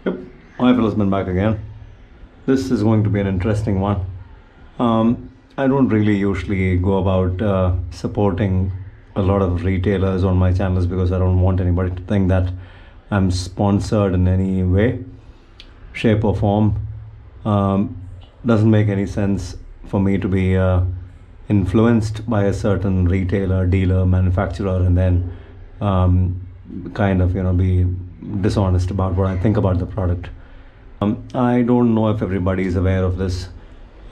Yep. Hi fellas, been back again. This is going to be an interesting one. I don't really usually go about supporting a lot of retailers on my channels because I don't want anybody to think that I'm sponsored in any way, shape or form. Doesn't make any sense for me to be influenced by a certain retailer, dealer, manufacturer, and then kind of be dishonest about what I think about the product. I don't know if everybody is aware of this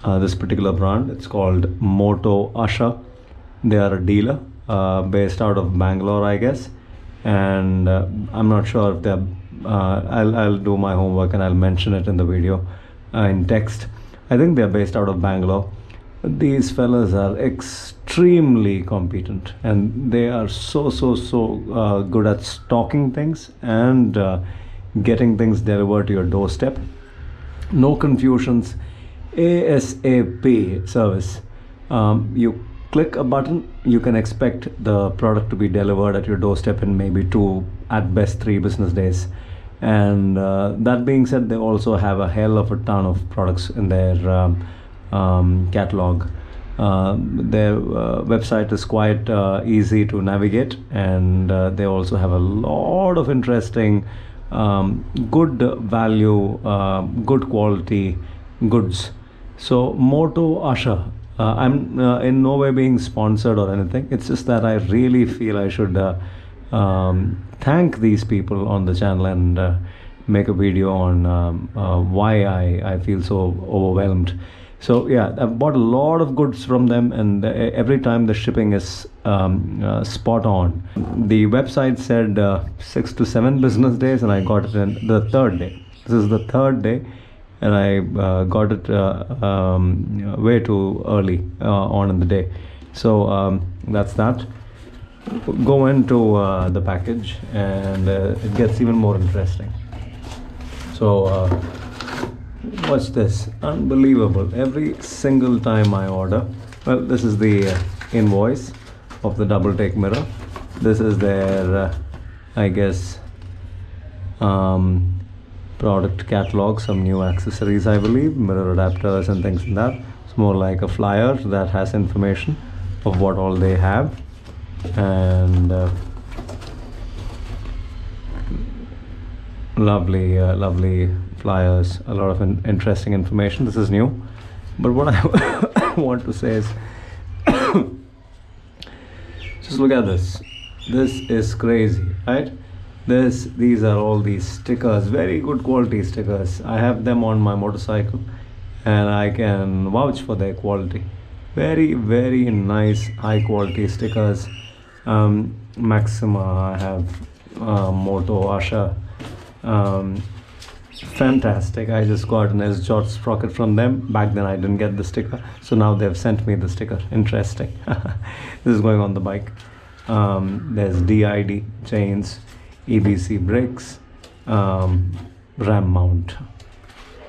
particular brand. It's called MotoAsha. They are a dealer based out of Bangalore, I guess, and I'm not sure if they're. I'll do my homework and I'll mention it in the video in text. I think they're based out of Bangalore. These fellas are extremely competent and they are so good at stocking things and getting things delivered to your doorstep. No confusions, ASAP service. You click a button, you can expect the product to be delivered at your doorstep in maybe 2, at best 3 business days. And that being said, they also have a hell of a ton of products in their catalog. Their website is quite easy to navigate, and they also have a lot of interesting good value, good quality goods. So MotoAsha, I'm in no way being sponsored or anything. It's just that I really feel I should thank these people on the channel and make a video on why I feel so overwhelmed. So yeah, I've bought a lot of goods from them, and every time the shipping is spot on. The website said 6 to 7 business days, and I got it in the 3rd day. This is the 3rd day, and I got it way too early on in the day. So that's that. Go into the package, and it gets even more interesting. So watch this, unbelievable. Every single time I order, well, this is the invoice of the Doubletake mirror. This is their I guess product catalog, some new accessories, I believe, mirror adapters and things like that. It's more like a flyer that has information of what all they have, and lovely flyers, a lot of interesting information. This is new, but what I want to say is just look at this. This is crazy, right? These are all these stickers, very good quality stickers. I have them on my motorcycle and I can vouch for their quality. Very nice, high quality stickers. Maxima, I have MotoAsha. Fantastic. I just got an S-Jot sprocket from them. Back then I didn't get the sticker, so now they've sent me the sticker. Interesting. This is going on the bike. There's DID chains, EBC brakes, ram mount,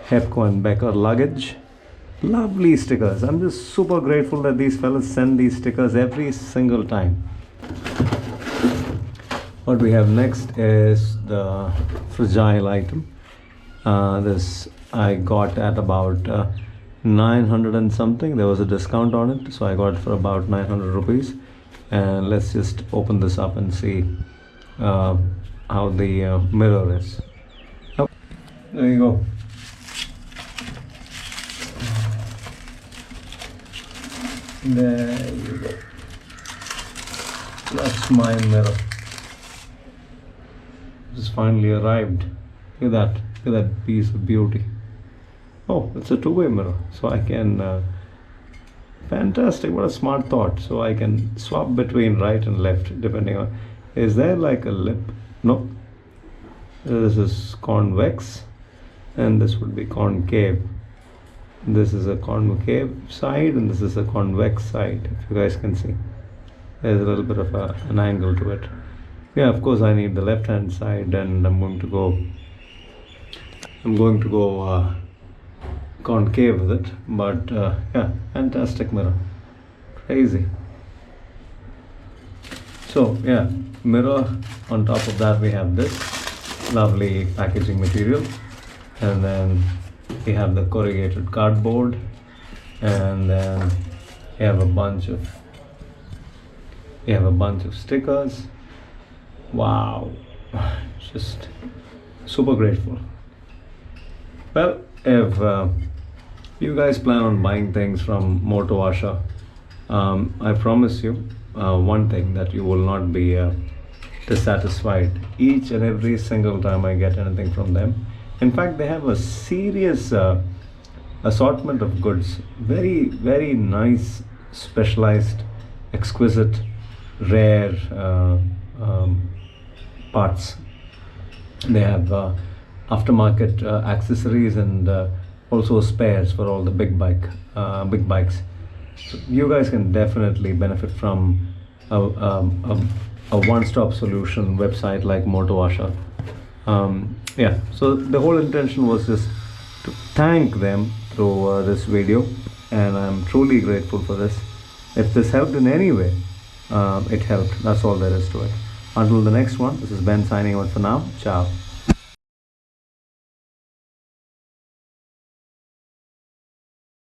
Hepco and Becker luggage. Lovely stickers. I'm just super grateful that these fellas send these stickers every single time. What we have next is the fragile item. This I got at about 900 and something. There was a discount on it, so I got it for about 900 rupees. And let's just open this up and see how the mirror is. Oh, there you go. There you go. That's my mirror. It's finally arrived. Look at that. Look at that piece of beauty. Oh, it's a two-way mirror, so I can fantastic. What a smart thought. So I can swap between right and left depending on, is there like a lip? No, this is convex and this would be concave. This is a concave side and this is a convex side, if you guys can see. There's a little bit of an angle to it. Yeah, of course I need the left hand side, and I'm going to go concave with it, but yeah, fantastic mirror, crazy. So yeah, mirror. On top of that we have this lovely packaging material. and then we have the corrugated cardboard, and then we have a bunch of stickers. Wow, just super grateful. Well, if you guys plan on buying things from MotoAsha, I promise you one thing, that you will not be dissatisfied each and every single time I get anything from them. In fact, they have a serious assortment of goods, very, very nice, specialized, exquisite, rare parts. They have aftermarket accessories, and also spares for all the big bikes. So you guys can definitely benefit from a one-stop solution website like MotoAsha. Yeah, so the whole intention was just to thank them through this video, and I'm truly grateful for this. If this helped in any way, it helped. That's all there is to it. Until the next one, this is Ben signing out for now. Ciao.